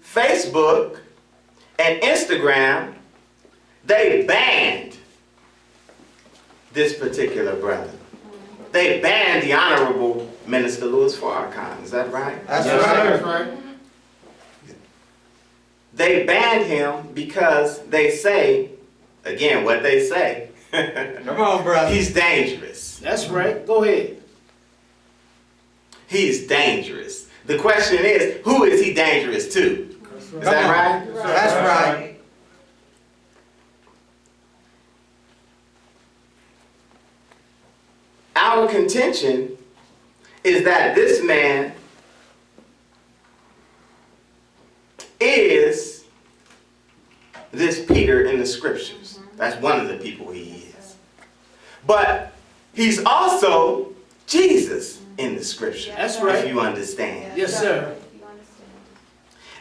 Facebook and Instagram, they banned this particular brother. They banned the Honorable Minister Louis Farrakhan. Is that right? That's right. They banned him because they say, again, what they say. Come on, brother. He's dangerous. That's right. Go ahead. He's dangerous. The question is, who is he dangerous to? Is that right? That's right. Our contention is that this man is this Peter in the scriptures. That's one of the people he is. But he's also Jesus in the scripture. That's right. If you understand. Yes, sir.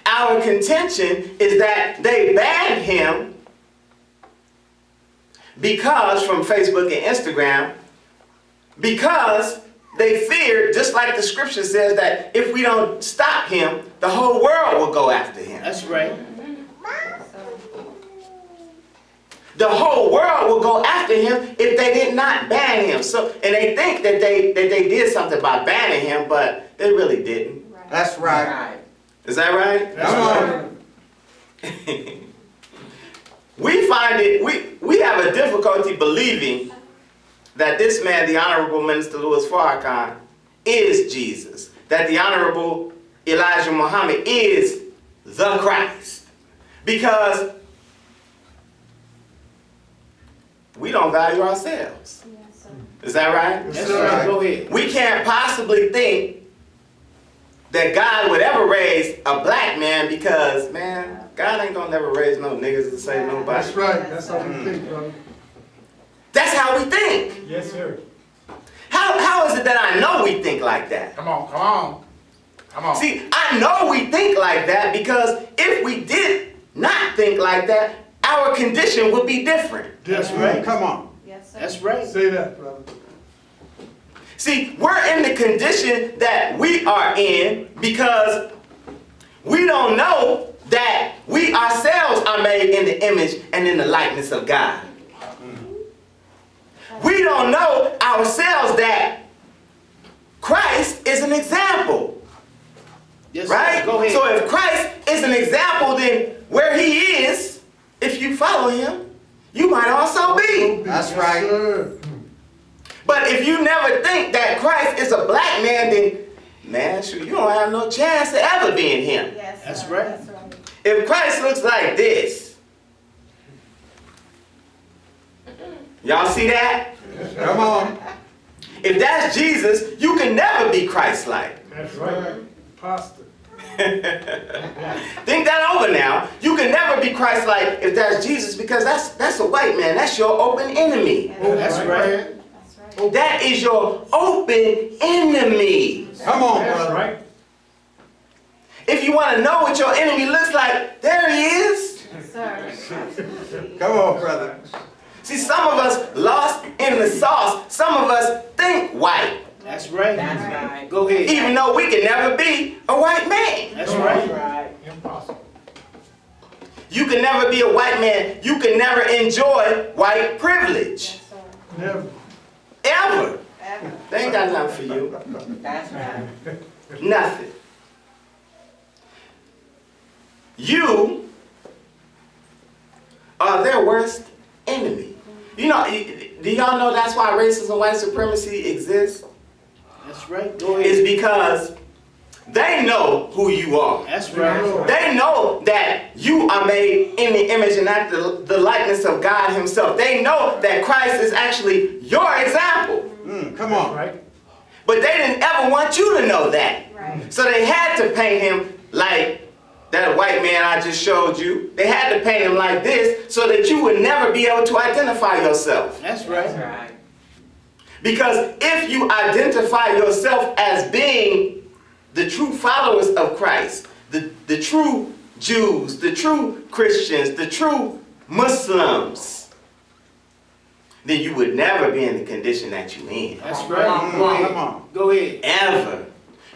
Our contention is that they banned him because from Facebook and Instagram, because they feared, just like the scripture says, that if we don't stop him, the whole world will go after him. That's right. The whole world will go after him if they did not ban him. So, and they think that they did something by banning him, but they really didn't. That's right. Is that right? Come on. We find it, we have a difficulty believing that this man, the Honorable Minister Louis Farrakhan, is Jesus. That the Honorable Elijah Muhammad is the Christ. Because we don't value ourselves. Is that right? That's right. Go ahead. We can't possibly think that God would ever raise a black man because, man, God ain't gonna never raise no niggas to save nobody. That's right. That's how we think, brother. That's how we think. Yes, sir. How is it that I know we think like that? Come on, come on. Come on. See, I know we think like that because if we did not think like that, our condition would be different. That's right. Come on. Yes, sir. That's right. Say that, brother. See, we're in the condition that we are in because we don't know that we ourselves are made in the image and in the likeness of God. We don't know ourselves that Christ is an example. Yes, Right? sir. Go ahead. So if Christ is an example, then where he is, if you follow him, you might also be. That's right. Yes, sir. But if you never think that Christ is a black man, then, man, shoot, you don't have no chance to ever be in him. Yes, sir. That's right. That's right. If Christ looks like this, y'all see that? Come on. If that's Jesus, you can never be Christ-like. That's right. Pasta. Think that over now. You can never be Christ-like if that's Jesus because that's a white man. That's your open enemy. That's right. That's right. That is your open enemy. Come on, That's brother. right. If you want to know what your enemy looks like, there he is. Yes, sir. Come on, brother. See, some of us lost in the sauce. Some of us think white, That's right. That's right. Go ahead. even though we can never be a white man. That's right. Impossible. You can never be a white man. You can never enjoy white privilege. Yes, sir. Never. Ever. Ever. They ain't got nothing for you. That's right. Nothing. You are their worst enemy. You know, do y'all know that's why racism and white supremacy exists? That's right. Go ahead. It's because they know who you are. That's right. They know that you are made in the image and after the likeness of God himself. They know that Christ is actually your example. Come on. Right? But they didn't ever want you to know that. Right. So they had to paint him like that white man I just showed you. They had to paint him like this so that you would never be able to identify yourself. That's right. Because if you identify yourself as being the true followers of Christ, the true Jews, the true Christians, the true Muslims, then you would never be in the condition that you're in. That's right. Go ahead. Come on. Go ahead. Ever.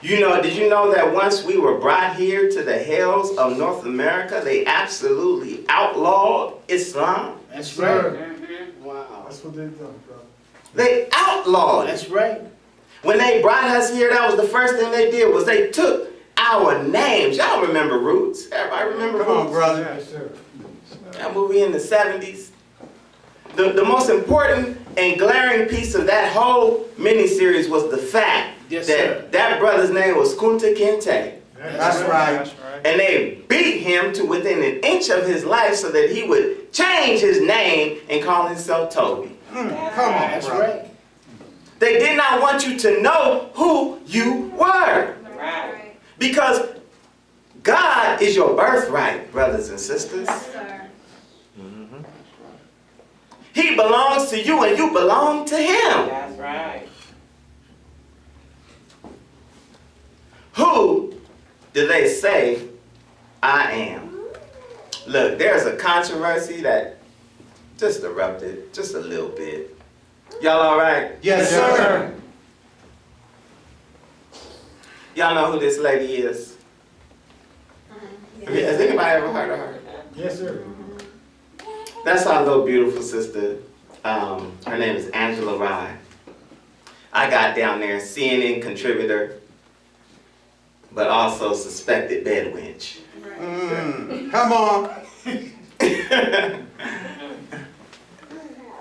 You know, did you know that once we were brought here to the hills of North America, they absolutely outlawed Islam? That's Sir. right. Wow. That's what they done, brother. They outlawed it. That's right. When they brought us here, that was the first thing they did, was they took our names. Y'all remember Roots? Everybody remember Come on, Roots? brother. Yes, sir. That movie in the 70s. The most important and glaring piece of that whole miniseries was the fact Yes, sir. that brother's name was Kunta Kinte. That's right. And they beat him to within an inch of his life so that he would change his name and call himself Toby. Come on, That's brother. right. They did not want you to know who you were. Right. Because God is your birthright, brothers and sisters. Sir. He belongs to you and you belong to him. That's right. Who do they say I am? Look, there's a controversy that just erupted just a little bit. Y'all all right? Yes, sir. Y'all know who this lady is? Has anybody ever heard of her? Yes, sir. That's our little beautiful sister. Her name is Angela Rye. I got down there, CNN contributor, but also suspected bed wench. Come on.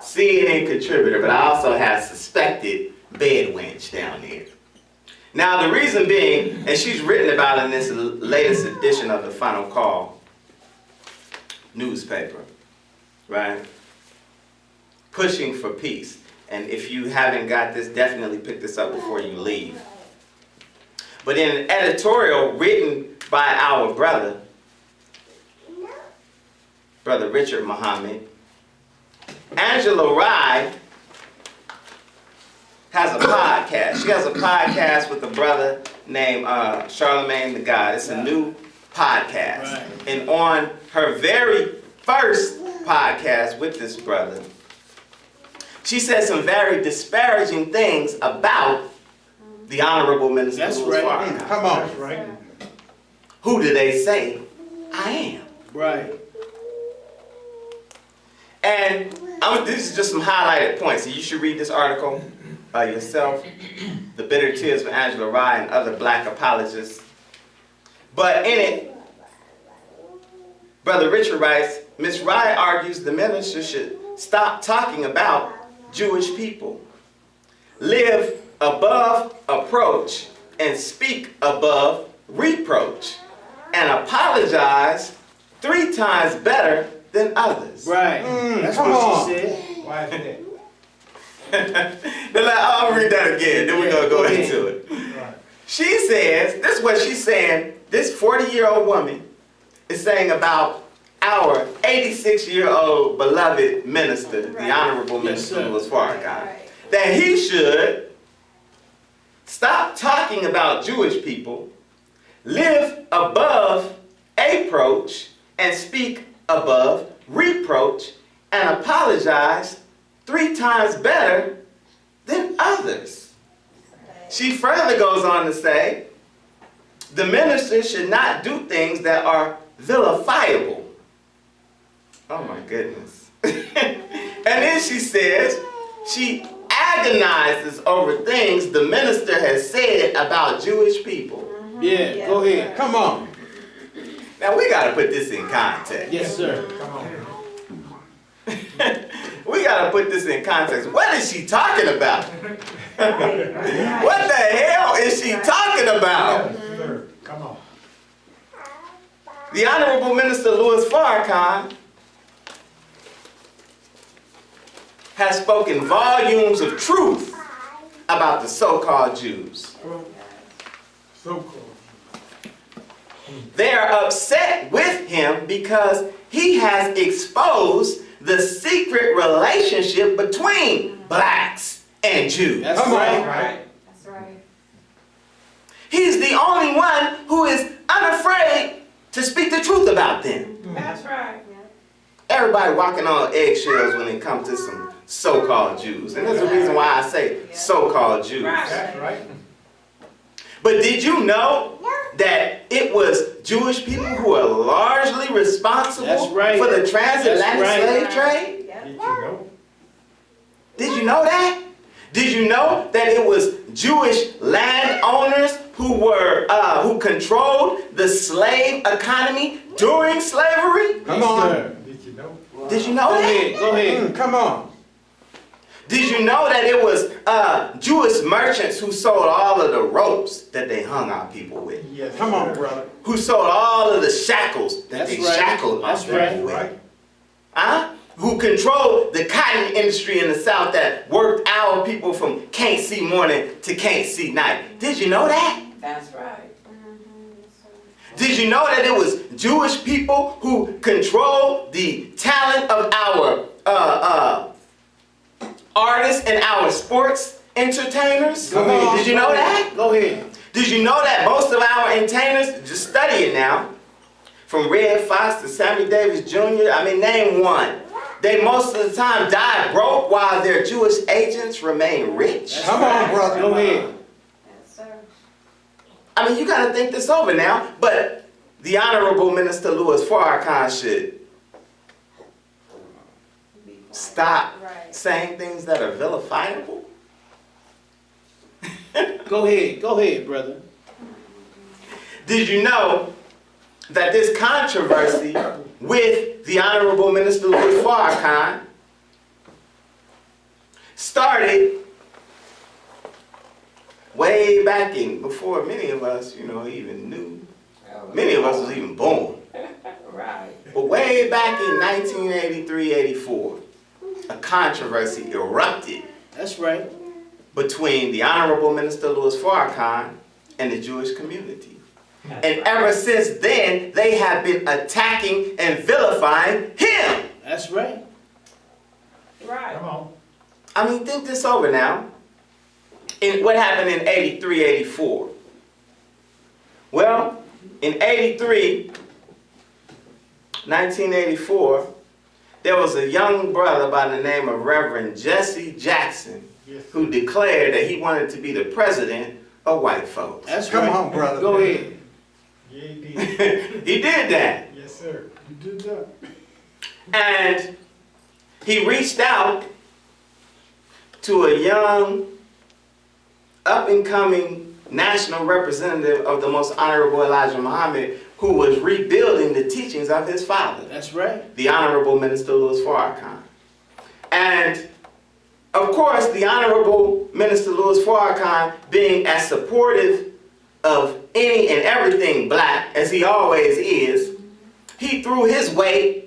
CNN contributor, but I also have suspected bed wench down there. Now the reason being, and she's written about in this latest edition of the Final Call newspaper, right? Pushing for peace. And if you haven't got this, definitely pick this up before you leave. But in an editorial written by our brother Richard Muhammad, Angela Rye has a podcast. She has a podcast with a brother named Charlemagne the God. It's a new podcast. Right. And on her very first podcast with this brother, she said some very disparaging things about the Honorable Minister That's Louis right. Farrakhan. Come on. That's right. Who do they say I am? Right. And this is just some highlighted points. So you should read this article yourself. The Bitter Tears of Angela Rye and Other Black Apologists. But in it, Brother Richard writes, Miss Rye argues the minister should stop talking about Jewish people, live above approach, and speak above reproach, and apologize 3 times better than others. Right. That's come what on. she said. Why is that? I'll read that again, then we're going to go Yeah, into it. Right. She says, this is what she's saying, this 40-year-old woman is saying about our 86-year-old beloved minister, the Honorable Minister sir. Louis Farrakhan, Right. that he should stop talking about Jewish people, live above approach, and speak above reproach, and apologize 3 times better than others. She further goes on to say, the minister should not do things that are vilifiable. Oh my goodness. And then she says, she agonizes over things the minister has said about Jewish people. Yeah, go ahead. Come on. Now we gotta put this in context. Yes, sir. Come on. We gotta put this in context. What is she talking about? What the hell is she talking about? Yes, sir. Come on. The Honorable Minister Louis Farrakhan has spoken volumes of truth about the so-called Jews. So close. They are upset with him because he has exposed the secret relationship between blacks and Jews. That's Come on. right. Right. That's right. He's the only one who is unafraid to speak the truth about them. That's right. Everybody walking on eggshells when it comes to some so-called Jews. And there's a reason why I say so-called Jews. That's right. But did you know that it was Jewish people who are largely responsible That's right. for the transatlantic That's right. slave trade? Yep. Did you know? Did you know that? Did you know that it was Jewish landowners who controlled the slave economy during slavery? Come on. Sir. Did you know? Did you know Go that? ahead. Go ahead. Come on. Did you know that it was Jewish merchants who sold all of the ropes that they hung our people with? Yes. Come on, sir. brother. Who sold all of the shackles that That's they right. shackled our That's people right. with? Right. Huh? Who controlled the cotton industry in the South that worked our people from can't see morning to can't see night? Did you know that? That's right. Did you know that it was Jewish people who controlled the talent of our artists and our sports entertainers? Come on. Did you know that? Go ahead. Did you know that most of our entertainers, just study it now, from Red Fox to Sammy Davis Jr., I mean, name one. They most of the time die broke while their Jewish agents remain rich. Come on, brother. Go ahead. Yes, sir. I mean, you got to think this over now, but the Honorable Minister Louis Farrakhan should stop Right. saying things that are vilifiable. Go ahead. Go ahead, brother. Did you know that this controversy with the Honorable Minister Louis Farrakhan started way back in, before many of us, even knew. Many of us was even born. Right. But way back in 1983-84, a controversy erupted That's right. between the Honorable Minister Louis Farrakhan and the Jewish community. And ever since then, they have been attacking and vilifying him. That's right. Right. Come on. I mean, think this over now. What happened in 83-84? Well, in 1984, there was a young brother by the name of Reverend Jesse Jackson Yes. who declared that he wanted to be the president of white folks. That's Come right. on, brother. Go ahead. Yeah, he did. He did that. Yes, sir. You did that. And he reached out to a young, up-and-coming national representative of the Most Honorable Elijah Muhammad, who was rebuilding the teachings of his father, That's right. the Honorable Minister Louis Farrakhan. And, of course, the Honorable Minister Louis Farrakhan, being as supportive of any and everything black, as he always is, he threw his weight,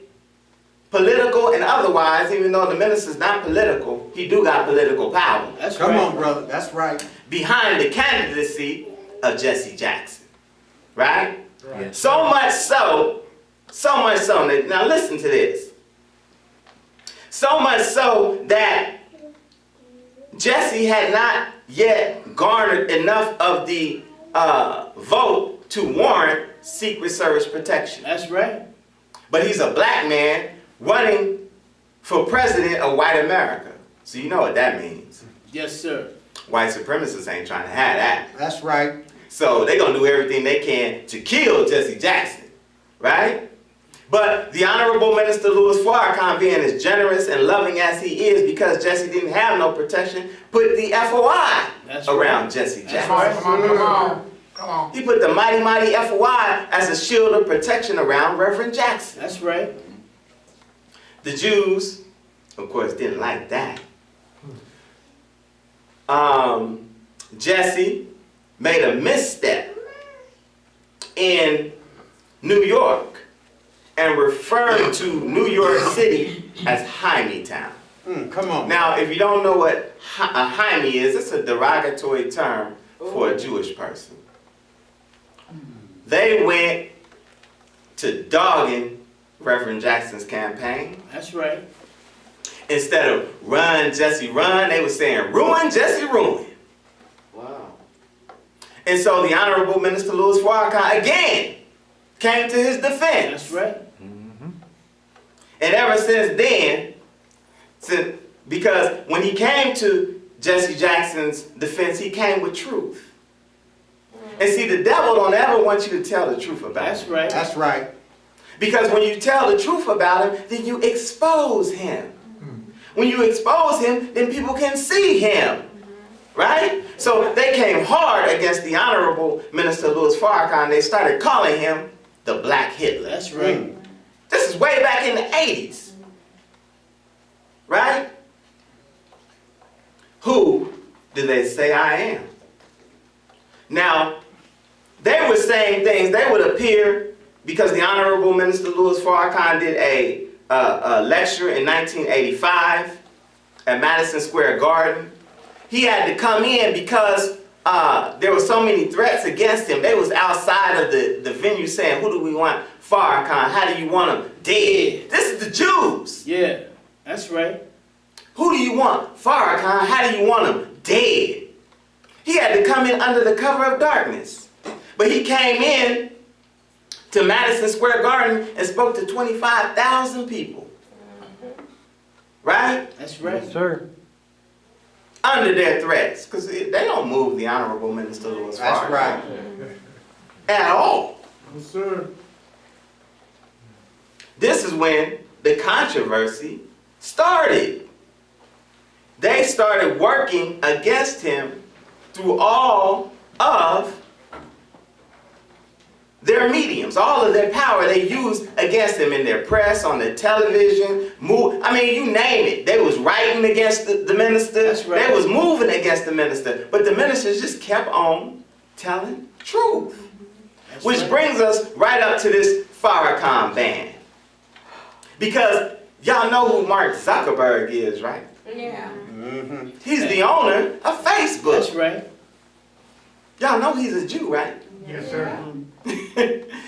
political and otherwise, even though the minister's not political, he do got political power, That's Come right. on, brother. That's right. behind the candidacy of Jesse Jackson. Right? Right. So much so, now listen to this. So much so that Jesse had not yet garnered enough of the vote to warrant Secret Service protection. That's right. But he's a black man running for president of white America. So you know what that means. Yes, sir. White supremacists ain't trying to have that. That's right. So they're going to do everything they can to kill Jesse Jackson, right? But the Honorable Minister Louis Farrakhan, being as generous and loving as he is, because Jesse didn't have no protection, put the FOI That's around right. Jesse That's Jackson. right. Come on. Come on. He put the mighty, mighty FOI as a shield of protection around Reverend Jackson. That's right. The Jews, of course, didn't like that. Jesse made a misstep in New York and referred to New York City as Hymietown. Come on. Now, if you don't know what a Hyme is, it's a derogatory term for a Jewish person. They went to dogging Reverend Jackson's campaign. That's right. Instead of run, Jesse, run, they were saying ruin, Jesse, ruin. Wow. And so the Honorable Minister Louis Farrakhan again came to his defense. That's right. And ever since then, because when he came to Jesse Jackson's defense, he came with truth. And see, the devil don't ever want you to tell the truth about That's him. right. That's right. Because when you tell the truth about him, then you expose him. When you expose him, then people can see him. Right? So they came hard against the Honorable Minister Louis Farrakhan. They started calling him the Black Hitler. That's right. This is way back in the 80s. Right? Who do they say I am? Now, they were saying things, they would appear, because the Honorable Minister Louis Farrakhan did a lecture in 1985 at Madison Square Garden. He had to come in because there were so many threats against him. They was outside of the venue saying, who do we want? Farrakhan. How do you want him? Dead. This is the Jews. Yeah, that's right. Who do you want? Farrakhan. How do you want him? Dead. He had to come in under the cover of darkness. But he came in to Madison Square Garden and spoke to 25,000 people. Right? That's right. Yes, sir. Under their threats. Because they don't move the Honorable Minister Louis Farrakhan. That's right. At all. Yes, sir. This is when the controversy started. They started working against him through all of their mediums, all of their power they used against him in their press, on their television, I mean, you name it. They was writing against the minister. That's right. They was moving against the minister. But the ministers just kept on telling truth. That's Which right. brings us right up to this Farrakhan ban. Because y'all know who Mark Zuckerberg is, right? Yeah. Mm-hmm. He's the owner of Facebook. That's right. Y'all know he's a Jew, right? Yes, sir.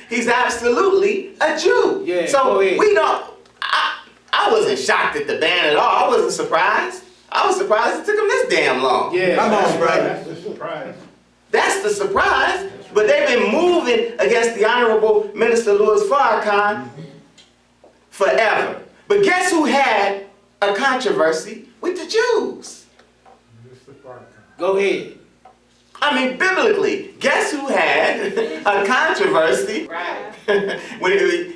He's absolutely a Jew. Yeah, so go ahead. we don't, I wasn't shocked at the ban at all. I wasn't surprised. I was surprised it took him this damn long. Yeah. Come on, that's brother. That's the surprise. That's the surprise. But they've been moving against the Honorable Minister Louis Farrakhan forever. But guess who had a controversy with the Jews? Mr. Farrakhan. Go ahead. I mean, biblically, guess who had a controversy? Right.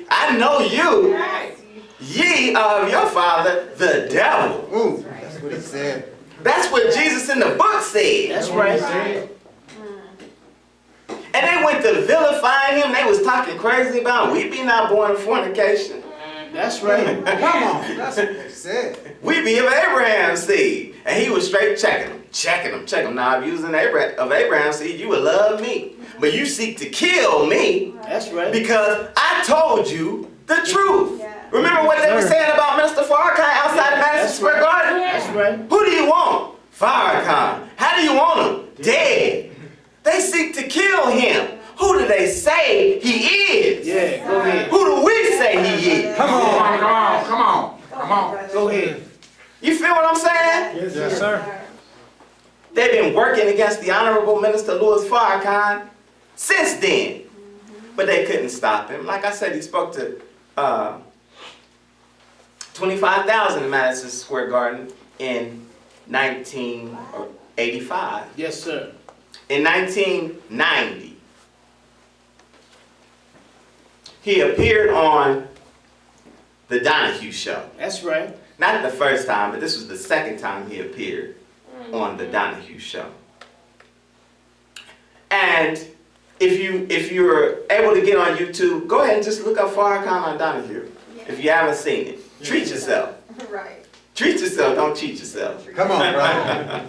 I know you, Right. ye are of your father, the devil. Ooh, that's what he said. That's what Jesus in the book said. That's right. Right. And they went to vilifying him. They was talking crazy about, we be not born of fornication. That's right. Come on. That's what he said. We be of Abraham's seed. And he was straight checking them. Now, if you was of Abraham's seed, you would love me. But you seek to kill me That's right. because I told you the truth. Yeah. Remember what they were saying about Mr. Farrakhan outside of Madison That's Square right. Garden? That's right. Who do you want? Farrakhan. How do you want him? Dead. They seek to kill him. Who do they say he is? Yeah, go ahead. Who do we say he is? Come on. Come on. Go ahead. You feel what I'm saying? Yes, sir. They've been working against the Honorable Minister Louis Farrakhan since then. But they couldn't stop him. Like I said, he spoke to 25,000 in Madison Square Garden in 1985. Yes, sir. In 1990, he appeared on the Donahue Show. That's right. Not the first time, but this was the second time he appeared on the Donahue Show. And if you're able to get on YouTube, go ahead and just look up Farrakhan on Donahue. If you haven't seen it, treat yourself. Right. Treat yourself, don't cheat yourself. Come on, brother.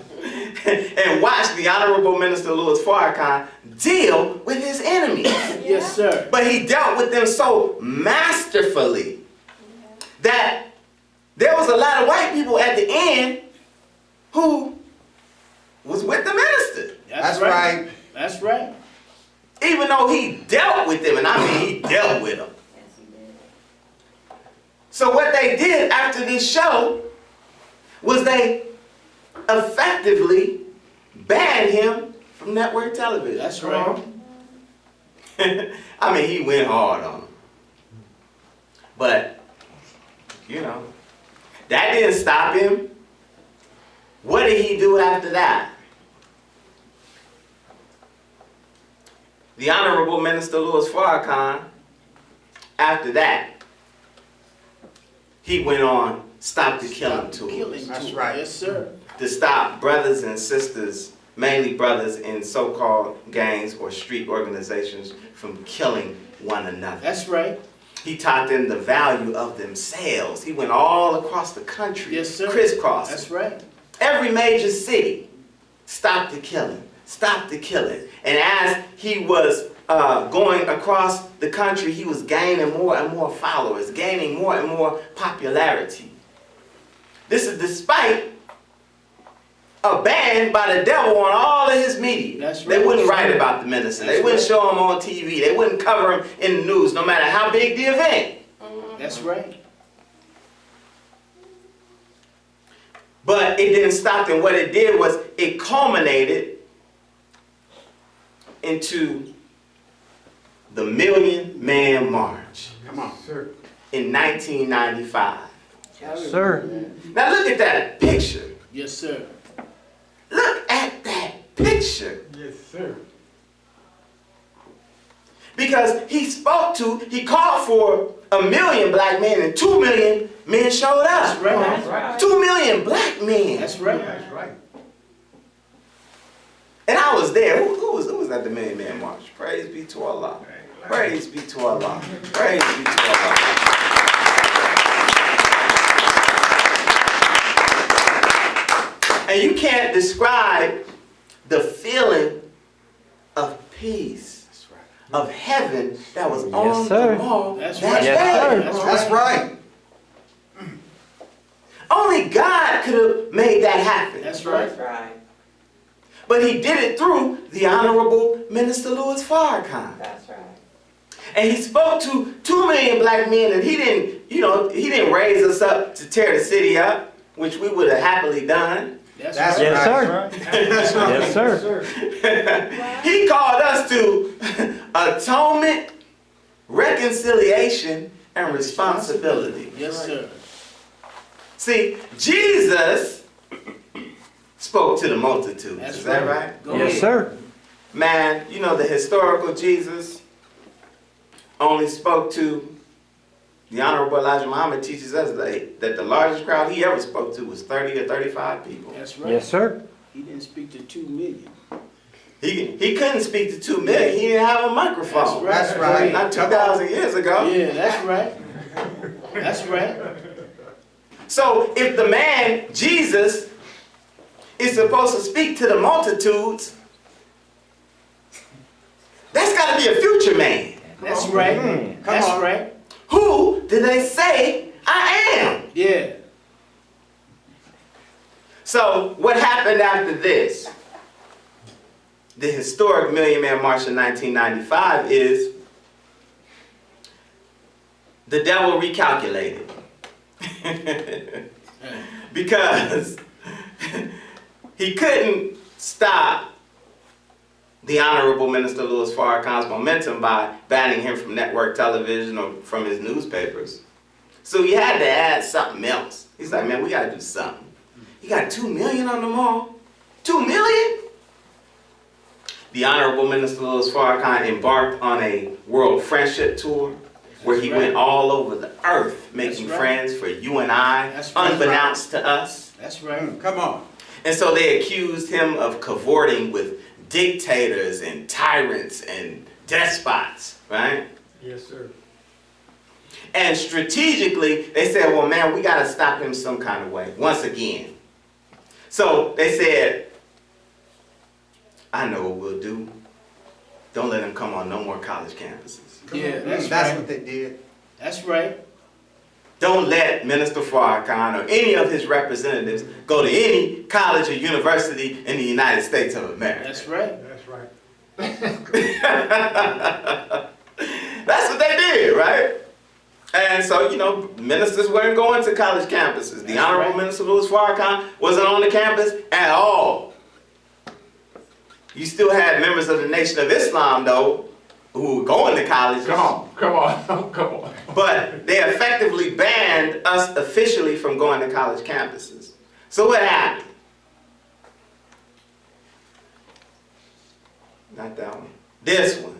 And watch the Honorable Minister Louis Farrakhan deal with his enemies. Yes, sir. But he dealt with them so masterfully that there was a lot of white people at the end who was with the minister. That's right. That's right. Even though he dealt with them, and I mean he dealt with them. Yes, he did. So what they did after this show was they effectively banned him from network television. That's right. I mean, he went hard on them. But, you know, that didn't stop him. What did he do after that? the Honorable Minister Louis Farrakhan, after that, he went on Stop the Killing Tour That's right. Yes, sir. to stop brothers and sisters, mainly brothers in so-called gangs or street organizations, from killing one another. That's right. He taught them the value of themselves. He went all across the country, Yes, sir. crisscrossing. That's right. Every major city, stop the killing, stop the killing. And as he was going across the country, he was gaining more and more followers, gaining more and more popularity. This is despite a ban by the devil on all of his media. That's right. They wouldn't write about the minister. They wouldn't show him on TV. They wouldn't cover him in the news, no matter how big the event. That's right. But it didn't stop them. What it did was it culminated into the Million Man March Come on. Sir. in 1995. Yes, Sir. Now look at that picture. Yes, sir. Look at that picture. Yes, sir. Because he called for 1 million black men and 2 million men showed That's up. right. That's right. 2 million black men. That's right. That's right. And I was there. Who was at the Million Man March? Praise be to Allah. Praise be to Allah. Praise be to Allah. And you can't describe the feeling of peace, of heaven that was on sir. the mall That's that right. day. Yes, sir. That's right. Only God could have made that happen. That's right. That's right. But he did it through the Honorable Minister Louis Farrakhan. That's right. And he spoke to 2 million black men, and he didn't raise us up to tear the city up, which we would have happily done. That's That's right. right. That's right. Yes, sir. He called us to atonement, reconciliation, and responsibility. Yes, sir. See, Jesus spoke to the multitudes. That's Is that right. right? Go Yes, ahead. sir. Man, you know the historical Jesus only spoke to, the Honorable Elijah Muhammad teaches us that the largest crowd he ever spoke to was 30 or 35 people. That's right. Yes, sir. He didn't speak to 2 million. He couldn't speak to 2 million. He didn't have a microphone. That's That's right. Not 2,000 years ago. Yeah, that's right. That's right. So if the man, Jesus, is supposed to speak to the multitudes, that's got to be a future man. That's right. Come That's on. right. Who do they say I am? Yeah. So what happened after this? The historic Million Man March in 1995 is the devil recalculated. Because he couldn't stop the Honorable Minister Louis Farrakhan's momentum by banning him from network television or from his newspapers. So he had to add something else. He's like, man, we got to do something. You got 2 million on the mall? 2 million? The Honorable Minister Louis Farrakhan embarked on a world friendship tour where he went all over the earth making That's right. friends for you and I, That's right. unbeknownst to us. That's right. Come on. And so they accused him of cavorting with dictators and tyrants and despots, right? Yes, sir. And strategically, they said, well, man, we got to stop him some kind of way, once again. So they said, I know what we'll do. Don't let him come on no more college campuses. Yeah, that's That's right. what they did. That's right. Don't let Minister Farrakhan or any of his representatives go to any college or university in the United States of America. That's right. That's right. That's what they did, right? And so, you know, ministers weren't going to college campuses. The That's Honorable right. Minister Louis Farrakhan wasn't on the campus at all. You still had members of the Nation of Islam, though, who were going to colleges. Come on. Come on. Come on. But they effectively banned us officially from going to college campuses. So what happened? Not that one. This one.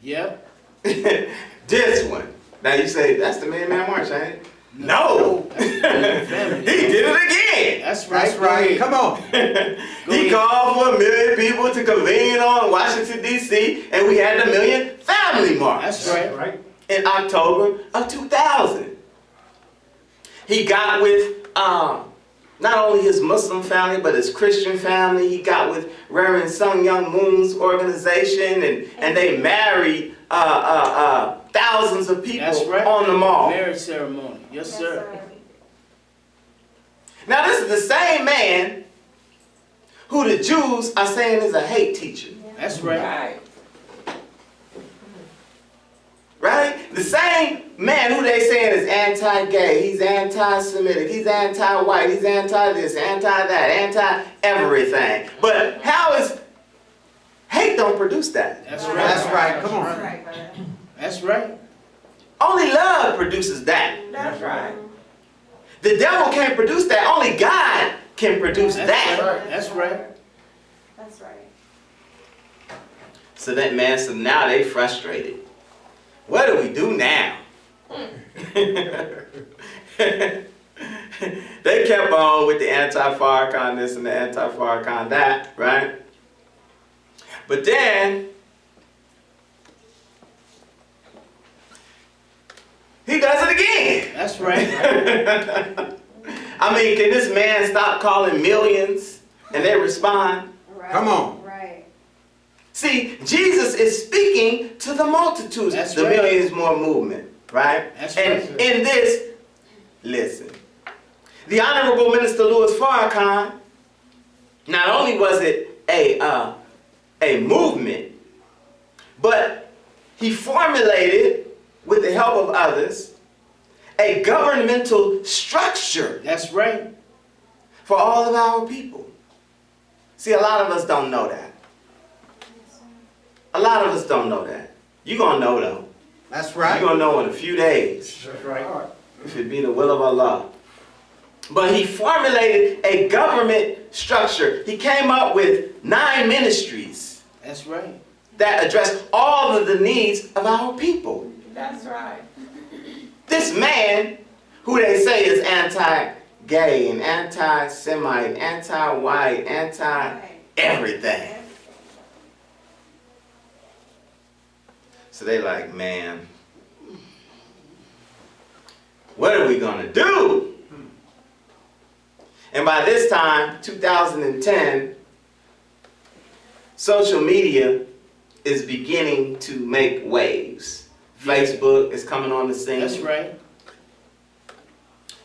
Yep. This one. Now you say, that's the Man March, ain't it? No! That's the family. He did it again! That's right. That's right. Come on. He called for 1 million people to convene on Washington, D.C., and we had the Million Family March. That's right. Right? In October of 2000. He got with not only his Muslim family, but his Christian family. He got with Reverend Sung Young Moon's organization, and they married thousands of people That's right. on the mall. Marriage ceremony. Yes, Yes, sir. Now this is the same man who the Jews are saying is a hate teacher. That's right. Right. Right? The same man who they saying is anti-gay, he's anti-Semitic, he's anti-white, he's anti-this, anti-that, anti-everything. But how is hate don't produce that? That's right. That's right. Come on. Right. That's right. Only love produces that. That's right. The devil can't produce that. Only God can produce That's that. right. That's right. That's right. So that man, so now they frustrated. What do we do now? They kept on with the anti-Farrakhan this and the anti-Farrakhan that, right? But then he does it again. That's right. I mean, can this man stop calling millions and they respond? Right. Come on. Right. See, Jesus is speaking to the multitudes, That's the right. millions more movement, right? That's and right. in this, listen, the Honorable Minister Louis Farrakhan, not only was it a movement, but he formulated, with the help of others, a governmental structure That's right. for all of our people. See, a lot of us don't know that. A lot of us don't know that. You're going to know, though. That's You're right. going to know in a few days, That's right. if it be the will of Allah. But he formulated a government structure. He came up with 9 ministries That's right. that address all of the needs of our people. That's right. This man, who they say is anti-gay and anti-Semite, anti-white, anti-everything. So they like, man, what are we gonna do? And by this time, 2010, social media is beginning to make waves. Facebook is coming on the scene. That's right.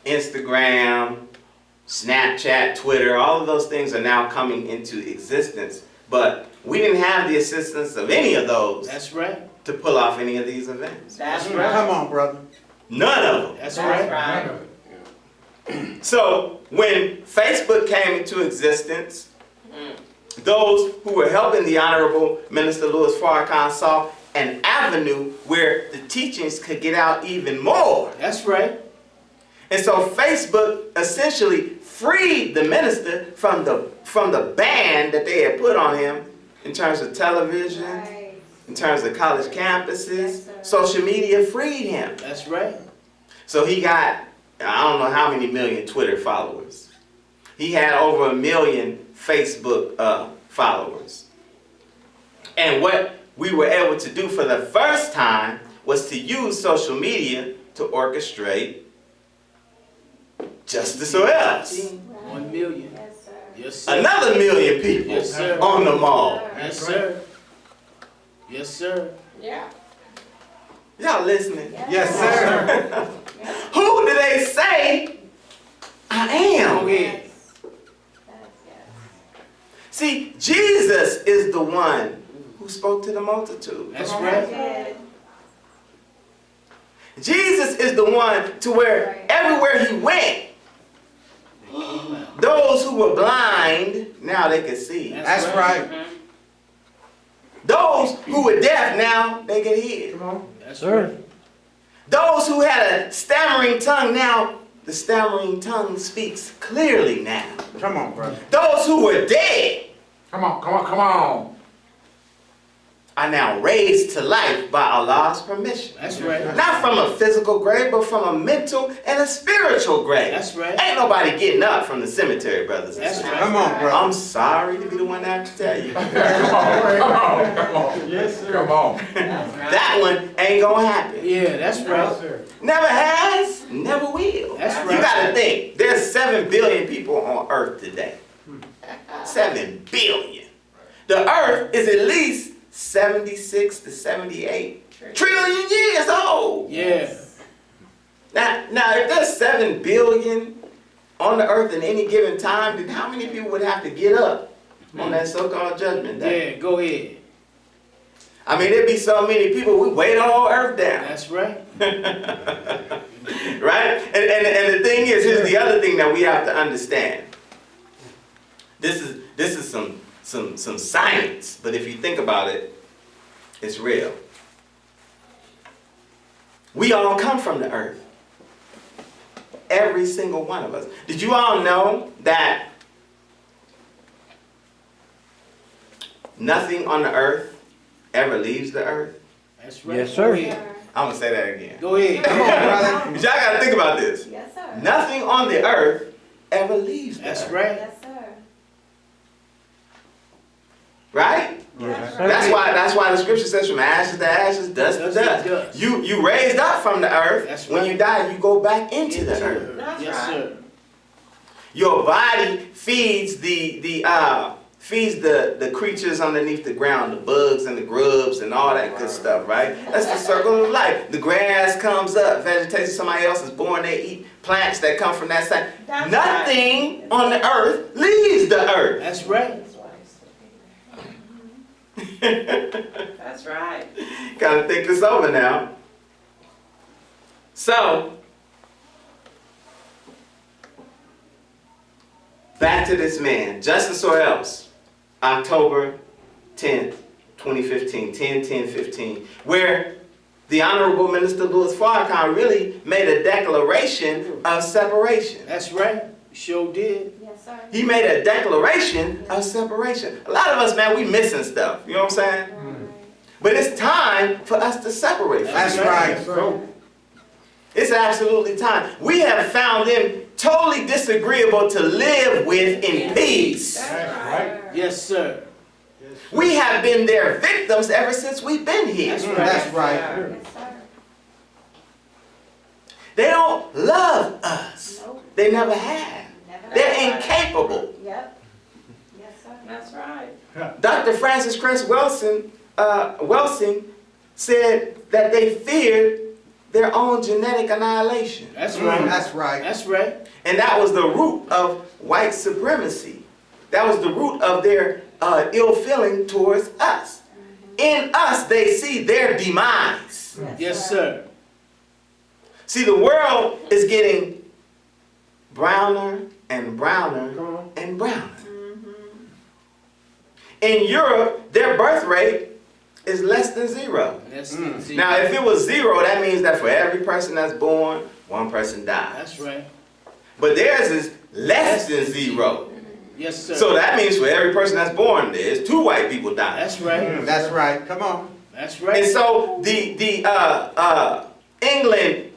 Instagram, Snapchat, Twitter, all of those things are now coming into existence. But we didn't have the assistance of any of those That's right. to pull off any of these events. That's right. right. Come on, brother. None of them. That's That's right. right. So when Facebook came into existence, those who were helping the Honorable Minister Louis Farrakhan saw an avenue where the teachings could get out even more. That's right. And so Facebook essentially freed the minister from the ban that they had put on him in terms of television, Right. in terms of college campuses. Yes, sir. Social media freed him. That's right. So he got, I don't know how many million Twitter followers. He had over 1 million Facebook followers. And what we were able to do for the first time was to use social media to orchestrate justice or else. 1 million. Yes, sir. Yes, sir. Another 1 million people Yes, sir. on the mall. Yes, sir. Yes, sir. Yeah. Y'all listening? Yes, sir. Who do they say I am? Go ahead. Yes. Yes. See, Jesus is the one who spoke to the multitude. That's right. Yes. Jesus is the one to where everywhere he went, those who were blind, now they could see. That's right. Those who were deaf, now they could hear. Come on. That's right. Those who had a stammering tongue, now the stammering tongue speaks clearly now. Come on, brother. Those who were dead, Come on, come on, come on. are now raised to life by Allah's permission. That's right. Not from a physical grave, but from a mental and a spiritual grave. That's right. Ain't nobody getting up from the cemetery, brothers and That's sisters. right. Come on, bro. I'm sorry to be the one to have to tell you. Come on. Yes, sir. Come on. That one ain't gonna happen. Yeah, that's right. Never has, never will. That's You right. gotta think, there's 7 billion people on earth today. 7 billion. The earth is at least 76 to 78 trillion years old. Yeah. Now, if there's 7 billion on the earth at any given time, then how many people would have to get up on that so-called judgment day? Yeah, go ahead. I mean, there'd be so many people, we weigh the whole earth down. That's right. Right? And the thing is, here's the other thing that we have to understand. This is some science, but if you think about it, it's real. We all come from the earth. Every single one of us. Did you all know that nothing on the earth ever leaves the earth? That's right. Yes, sir. Go ahead. I'm gonna say that again. Go ahead. Come on, brother. But y'all gotta think about this. Yes, sir. Nothing on the earth ever leaves the That's earth. right. Yes, sir. Right? Yes, That's why the scripture says from ashes to ashes, dust to Dust to dust. dust. You raised up from the earth. That's When right. you die, you go back into the earth. That's Yes, right. sir. Your body feeds the creatures underneath the ground, the bugs and the grubs and all that good stuff, right? That's the circle of life. The grass comes up, vegetation, somebody else is born, they eat plants that come from that side. That's Nothing on the earth leaves the earth. That's right. That's right. Gotta think this over now. So, back to this man, Justice or Else, October 10th, 2015, 10/10/15, where the Honorable Minister Louis Farrakhan really made a declaration of separation. That's right. Sure did. Yes, sir. He made a declaration of separation. A lot of us, man, we missing stuff. You know what I'm saying? But it's time for us to separate. from That's it. right. It's absolutely time. We have found him totally disagreeable to live with in peace. That's right. Yes, sir. We have been their victims ever since we've been here. That's right. That's right. Yes, sir. They don't love us. Nope. They never have. Never They're have. incapable. Yep. Yes, sir. That's right. Dr. Francis Cress Welsing said that they feared their own genetic annihilation. That's right. That's right. That's right. And that was the root of white supremacy. That was the root of their ill feeling towards us. In us, they see their demise. Yes, sir. See, the world is getting browner and browner and browner. In Europe, their birth rate is less than 0. That's Now, if it was 0, that means that for every person that's born, one person dies. That's right. But theirs is less than 0. Yes, sir. So that means for every person that's born, there's 2 white people dying. That's right. That's right. Come on. That's right. And so the England,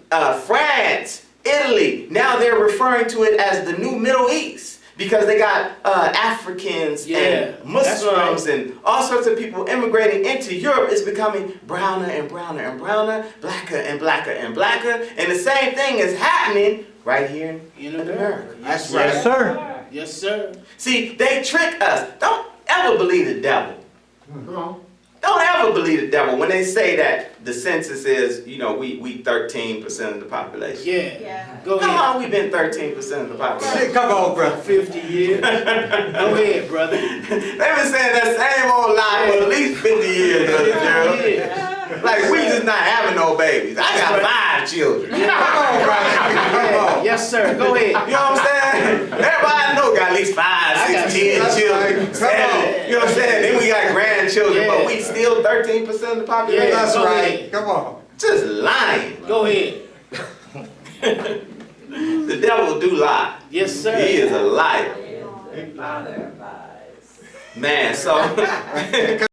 France, Italy, now they're referring to it as the new Middle East because they got Africans and Muslims and all sorts of people immigrating into Europe. It's becoming browner and browner and browner, blacker and blacker and blacker. And the same thing is happening right here in America. That's right. right, sir. Yes, sir. See, they trick us. Don't ever believe the devil. Come on. Don't ever believe the devil when they say that the census is, we 13% of the population. Yeah. Yeah. Go How ahead. long we been 13% of the population? Hey, come on, brother. 50 years. Go ahead, brother. They've been saying that same old lie for at least 50 years, Brother Gerald. Yeah. Like, we just not having no babies. I got 5 children. You know Come on, brother. Come on. Yes, sir. Go ahead. what I'm saying? Everybody I know got at least 5, 6, 10 That's children. right. Come on. You know what I'm saying? Then we got grandchildren, but we still 13% of the population. Yeah. That's Go right. ahead. Come on. Just lying. Go ahead. The devil do lie. Yes, sir. He is a liar. Father advice. Man, so